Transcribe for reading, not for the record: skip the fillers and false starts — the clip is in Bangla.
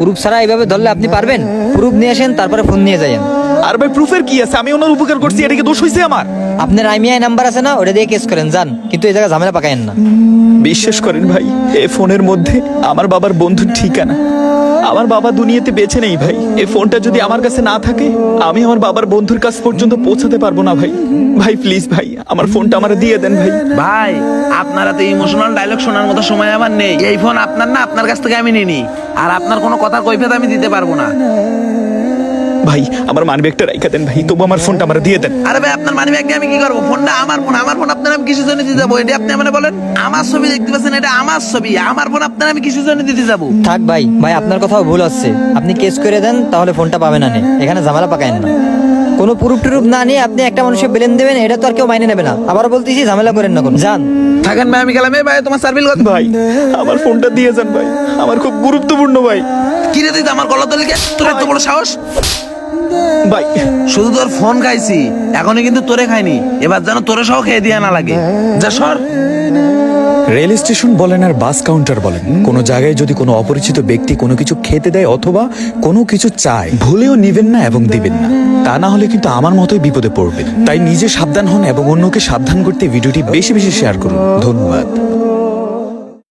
প্রুফ ছাড়া এইভাবে ধরলে আপনি পারবেন? প্রুফ নিয়ে আসেন, তারপরে ফোন নিয়ে যাইয়েন। আর ভাই প্রুফের কি আছে? আমি ওনার উপকার করছি, এটা কি দোষ হইছে আমার? আপনার আইমিআই নাম্বার আছে না, ওটা দিয়ে কেস করেন যান, কিন্তু এই জায়গায় ঝামেলা পাকায়েন না। বিশ্বাস করেন ভাই, এই ফোনের মধ্যে আমার বাবার বন্ধুর ঠিকানা। আমার বাবা দুনিয়াতে বেঁচে নেই ভাই। এই ফোনটা যদি আমার কাছে না থাকে, আমি আমার বাবার বন্ধুর কাছ পর্যন্ত পৌঁছাতে পারবো না ভাই। ভাই প্লিজ ভাই, আমার ফোনটা আমার দিয়ে দেন ভাই। ভাই আপনারা তো ইমোশনাল ডায়লগ শোনার মতো সময় আমার নেই। এই ফোন আপনার না, আপনার কাছ থেকে আমি নিনি। আর আপনার কোনো কথার কৈফিয়ত আমি দিতে পারবো না। ভাই আমার মানিব্যাগটা রাইখা দেন ভাই, তবু আমার ফোনটা আমার দিয়ে দেন। আরে ভাই আপনার মানি ব্যাগ দিয়ে আমি কি করবো? ফোনটা আমার ফোন, আমার ফোন আপনার আমি কিসের জন্য দিতে যাবো? এটা আপনি আমাকে বলেন। আমার ছবি দেখতে পাচ্ছেন, এটা আমার ছবি, আমার ফোন আপনার আমি কিসের জন্য দিতে যাবো? থাক ভাই, ভাই আপনার কথাও ভুল হচ্ছে। আপনি কেস করে দেন, তাহলে ফোনটা পাবেন না। এখানে ঝামেলা পাকায়েন না। কোনো প্রুফ টুরুফ না নিয়ে আপনি একটা মানুষকে বেলেন দেবেন, এটা তো আর কেউ মাইনে নেবে না। আবার বলতেছি, ঝামেলা করেন না কোনো। যান। থাকেন ভাই, আমি গেলাম। এই ভাই তোমার সার্ভিল কত? ভাই আমার ফোনটা দিয়ে যান ভাই, আমার খুব গুরুত্বপূর্ণ ভাই। কিরে তুই তো আমার গলা তলে কে? তোর এত বড় সাহস? ভাই শুধু তোর ফোন খাইছি, এখনই কিন্তু তোরে খাইনি। এবার যেন তোরে সহ খেয়ে দিয়া না লাগে। যা সর। রেল স্টেশন বলেন আর বাস কাউন্টার বলেন, কোনো জায়গায় যদি কোনো অপরিচিত ব্যক্তি কোনো কিছু খেতে দেয় অথবা কোনো কিছু চায়, ভুলেও নিবেন না এবং দিবেন না। তা না হলে কিন্তু আমার মতোই বিপদে পড়বেন। তাই নিজে সাবধান হন এবং অন্যকে সাবধান করতে ভিডিওটি বেশি বেশি শেয়ার করুন। ধন্যবাদ।